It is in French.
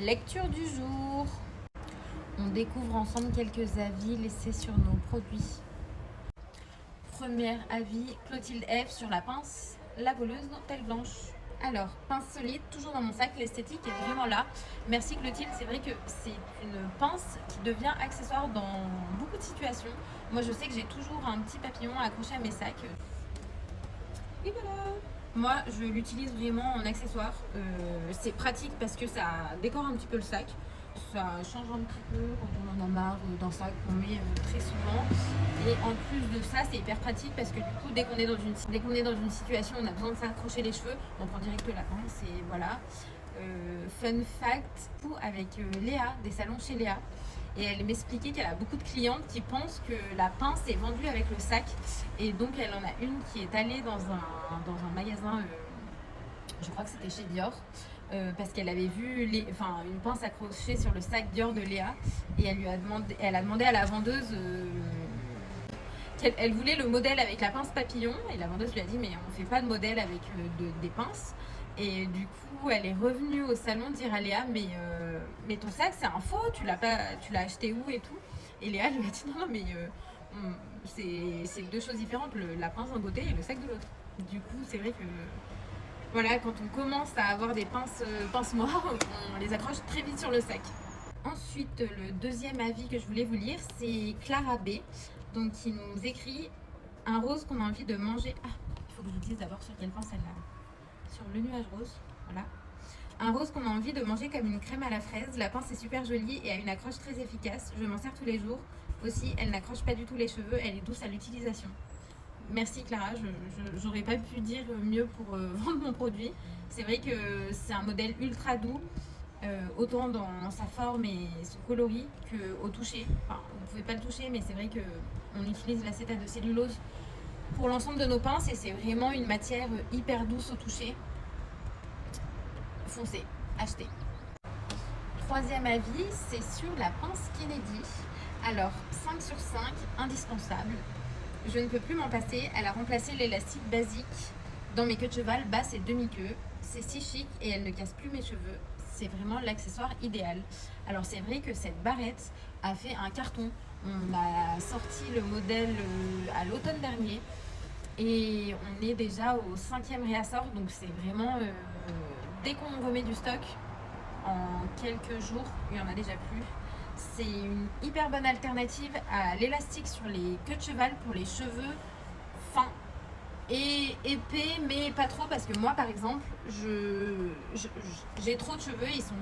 Lecture du jour. On découvre ensemble quelques avis laissés sur nos produits. Premier avis, Clotilde F sur la pince, la voleuse dentelle blanche. Alors, pince solide, toujours dans mon sac, l'esthétique est vraiment là. Merci Clotilde, c'est vrai que c'est une pince qui devient accessoire dans beaucoup de situations. Moi je sais que j'ai toujours un petit papillon accroché à mes sacs. Et voilà. Moi je l'utilise vraiment en accessoire. C'est pratique parce que ça décore un petit peu le sac. Ça change un petit peu quand on en a marre d'un sac qu'on met très souvent. Et en plus de ça, c'est hyper pratique parce que du coup, dès qu'on est dans une situation où on a besoin de s'accrocher les cheveux, on prend direct la pince et voilà. Fun fact, avec Léa, des salons chez Léa. Et elle m'expliquait qu'elle a beaucoup de clientes qui pensent que la pince est vendue avec le sac. Et donc, elle en a une qui est allée dans un magasin, je crois que c'était chez Dior. Parce qu'elle avait vu une pince accrochée sur le sac Dior de Léa et elle a demandé à la vendeuse qu'elle voulait le modèle avec la pince papillon et la vendeuse lui a dit mais on fait pas de modèle avec des pinces et du coup elle est revenue au salon dire à Léa mais ton sac c'est un faux, tu l'as acheté où et tout, et Léa lui a dit non mais c'est deux choses différentes, la pince d'un côté et le sac de l'autre. Du coup c'est vrai que voilà, quand on commence à avoir des pinces noires, on les accroche très vite sur le sac. Ensuite, le deuxième avis que je voulais vous lire, c'est Clara B. Donc, qui nous écrit un rose qu'on a envie de manger. Ah, il faut que je vous dise d'abord sur quelle pince elle a. Sur le nuage rose, voilà. Un rose qu'on a envie de manger comme une crème à la fraise. La pince est super jolie et a une accroche très efficace. Je m'en sers tous les jours. Aussi, elle n'accroche pas du tout les cheveux. Elle est douce à l'utilisation. Merci Clara, j'aurais pas pu dire mieux pour vendre mon produit. C'est vrai que c'est un modèle ultra doux, autant dans sa forme et son coloris qu'au toucher. Enfin, vous pouvez pas le toucher, mais c'est vrai qu'on utilise l'acétate de cellulose pour l'ensemble de nos pinces et c'est vraiment une matière hyper douce au toucher. Foncez, achetez. Troisième avis, c'est sur la pince Kennedy. Alors, 5 sur 5, indispensable. Je ne peux plus m'en passer, elle a remplacé l'élastique basique dans mes queues de cheval basse et demi-queue. C'est si chic et elle ne casse plus mes cheveux. C'est vraiment l'accessoire idéal. Alors c'est vrai que cette barrette a fait un carton. On a sorti le modèle à l'automne dernier et on est déjà au 5e réassort. Donc c'est vraiment, dès qu'on remet du stock, en quelques jours, il n'y en a déjà plus. C'est une hyper bonne alternative à l'élastique sur les queues de cheval pour les cheveux fins et épais, mais pas trop parce que moi par exemple, j'ai trop de cheveux, ils sont